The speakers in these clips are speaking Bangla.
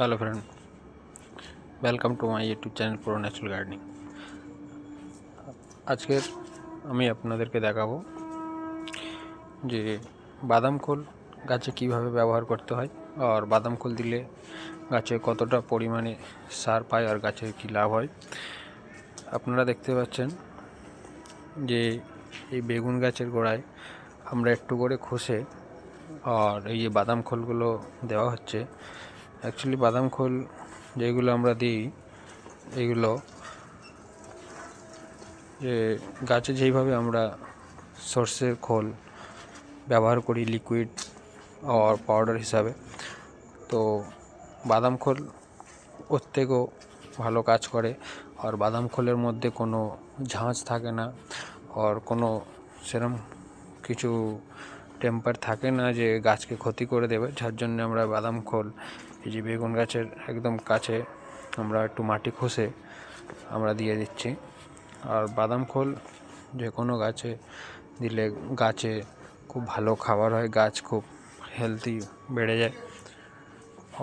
Hello friend, welcome to my YouTube channel Pro Natural Gardening. আজকের আমি আপনাদেরকে দেখাবো যে বাদাম খোল গাছে কিভাবে ব্যবহার করতে হয় আর বাদাম খোল দিলে গাছে কতটা পরিমাণে সার পায় আর গাছের কী লাভ হয়। আপনারা দেখতে পাচ্ছেন যে এই বেগুন গাছের গোড়ায় আমরা একটু করে খসে আর এই যে বাদাম খোলগুলো দেওয়া হচ্ছে। অ্যাকচুয়ালি বাদাম খোল যেগুলো আমরা দিই এগুলো যে গাছে যেইভাবে আমরা সর্ষের খোল ব্যবহার করি লিকুইড আর পাউডার হিসাবে, তো বাদাম খোল ওর থেকেও ভালো কাজ করে। আর বাদাম খোলের মধ্যে কোনো ঝাঁঝ থাকে না আর কোনো সেরম কিছু টেম্পার থাকে না যে গাছকে ক্ষতি করে দেবে, যার জন্য আমরা বাদাম খোল এই যে বেগুন গাছের একদম কাছে আমরা একটু মাটি খসে আমরা দিয়ে দিচ্ছি। আর বাদাম খোল যে কোনো গাছে দিলে গাছে খুব ভালো খাবার হয়, গাছ খুব হেলদি বেড়ে যায়।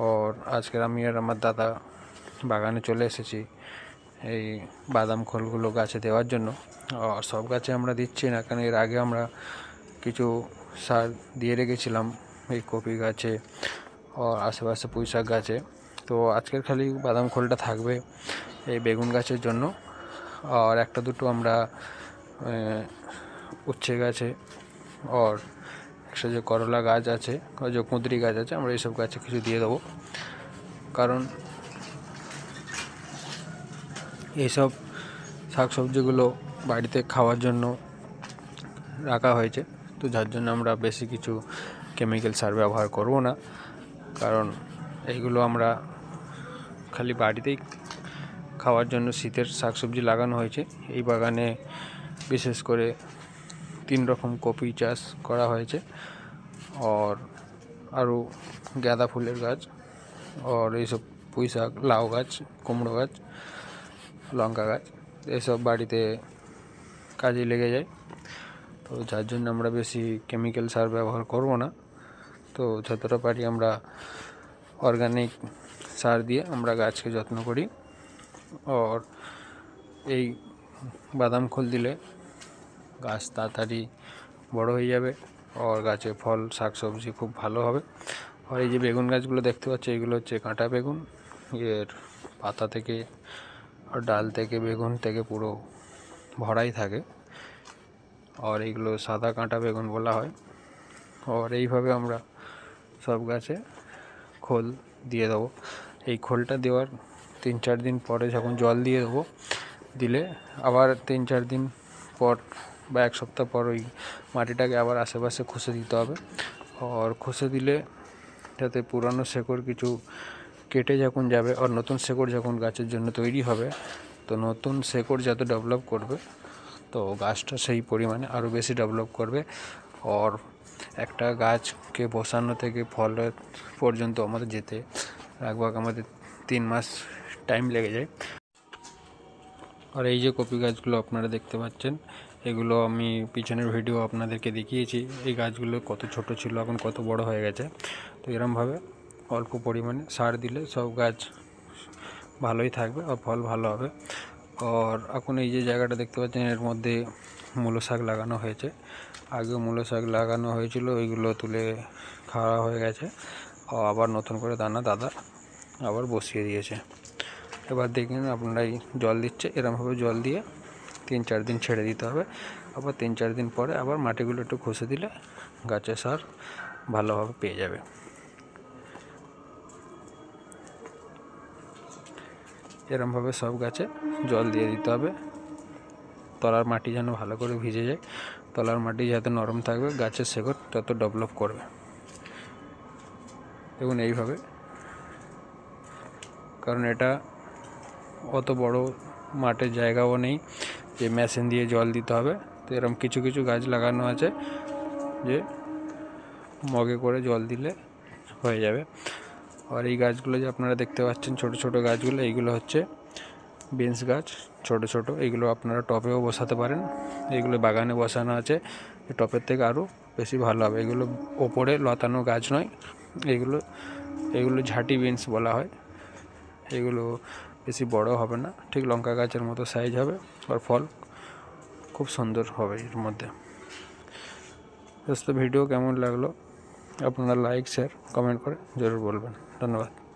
আর আজকের আমি আর আমার দাদা বাগানে চলে এসেছি এই বাদাম খোলগুলো গাছে দেওয়ার জন্য। আর সব গাছে আমরা দিচ্ছি না, কারণ এর আগে আমরা কিছু সার দিয়ে রেখেছিলাম এই কপি গাছে আর আশেপাশে পুঁই শাক গাছে। তো আজকের খালি বাদাম খোলটা থাকবে এই বেগুন গাছের জন্য। আর একটা দুটো আমরা উচ্ছে গাছে আর একটা যে করলা গাছ আছে আর যে কুঁদরি গাছ আছে আমরা এইসব গাছে কিছু দিয়ে দেবো, কারণ এইসব শাকসবজিগুলো বাড়িতে খাওয়ার জন্য রাখা হয়েছে। তো যার জন্য আমরা বেশি কিছু কেমিক্যাল সার ব্যবহার করব না, কারণ এইগুলো আমরা খালি বাড়িতেই খাওয়ার জন্য শীতের শাকসবজি লাগানো হয়েছে। এই বাগানে বিশেষ করে 3 রকম কপি চাষ করা হয়েছে আর আরও গাঁদা ফুলের গাছ আর এইসব পুঁই শাক, লাউ গাছ, কুমড়ো গাছ, লঙ্কা গাছ, এসব বাড়িতে কাজে লেগে যায়। তো যার জন্য আমরা বেশি কেমিক্যাল সার ব্যবহার করব না। তো যতটা পারি আমরা অর্গানিক সার দিয়ে আমরা গাছকে যত্ন করি। আর এই বাদাম খোল দিলে গাছ তাড়াতাড়ি বড় হয়ে যাবে আর গাছে ফল শাকসবজি খুব ভালো হবে। আর এই যে বেগুন গাছগুলো দেখতে পাচ্ছি এগুলো হচ্ছে কাঁটা বেগুন, এর পাতা থেকে আর ডাল থেকে বেগুন থেকে পুরো ভরাই থাকে আর এইগুলো সাদা কাঁটা বেগুন বলা হয়। আর এইভাবে আমরা সব গাছে খোল দিয়ে দেবো। এই খোলটা দেওয়ার 3-4 দিন পরে যখন জল দিয়ে দেবো, দিলে আবার 3-4 দিন পর বা 1 সপ্তাহ পর ওই মাটিটাকে আবার আশেপাশে খুঁজে দিতে হবে। আর খুঁজে দিলে যাতে পুরানো শেকড় কিছু কেটে যখন যাবে আর নতুন শেকড় যখন গাছের জন্য তৈরি হবে, তো নতুন শেকড় যত ডেভেলপ করবে তো গাছটা সেই পরিমাণে আরও বেশি ডেভেলপ করবে। আর একটা গাছকে বসানো থেকে ফলের পর্যন্ত আমাদের যেতে লাগভাগ আমাদের 3 মাস টাইম লেগে যায়। আর এই যে কপি গাছগুলো আপনারা দেখতে পাচ্ছেন, এগুলো আমি পিছনের ভিডিও আপনাদেরকে দেখিয়েছি এই গাছগুলো কত ছোট ছিল এখন কত বড় হয়ে গেছে। তো এরমভাবে অল্প পরিমাণে সার দিলে সব গাছ ভালোই থাকবে আর ফল ভালো হবে। আর এখন এই যে জায়গাটা দেখতে পাচ্ছেন এর মধ্যে মূলো শাক লাগানো হয়েছে। আগেও মূলো শাক লাগানো হয়েছিল, ওইগুলো তুলে খাওয়া হয়ে গেছে। আবার নতুন করে দাদা আবার বসিয়ে দিয়েছে। এবার দেখুন আপনারাই জল দিচ্ছে, এরমভাবে জল দিয়ে 3-4 দিন ছেড়ে দিতে হবে। আবার 3-4 দিন পরে আবার মাটিগুলো একটু ঘষে দিলে গাছের সার ভালোভাবে পেয়ে যাবে। এরমভাবে সব গাছে জল দিয়ে দিতে হবে। তলার মাটি যেন ভালো করে ভিজে যায়, তলার মাটি যাতে নরম থাকবে গাছের শেকড় তত ডেভেলপ করবে। দেখুন এইভাবে, কারণ এটা অত বড় মাঠের জায়গাও নেই যে মেশিন দিয়ে জল দিতে হবে। তো এরকম কিছু কিছু গাছ লাগানো আছে যে মগে করে জল দিলে হয়ে যাবে। আর এই গাছগুলো যে আপনারা দেখতে পাচ্ছেন ছোট ছোট গাছগুলো, এইগুলো হচ্ছে বিনস গাছ, ছোট ছোট। এইগুলো আপনারা টবেও বসাতে পারেন, এইগুলো বাগানে বসানো আছে, টবের থেকে আরও বেশি ভালো হবে। এগুলো ওপরে লতানো গাছ নয়, এগুলো ঝাঁটি বিনস বলা হয়। এগুলো বেশি বড় হবে না, ঠিক লঙ্কা গাছের মতো সাইজ হবে, আর ফল খুব সুন্দর হবে এর মধ্যে। দোস্ত ভিডিও কেমন লাগলো আপনারা লাইক শেয়ার কমেন্ট করে জরুর বলবেন। ধন্যবাদ।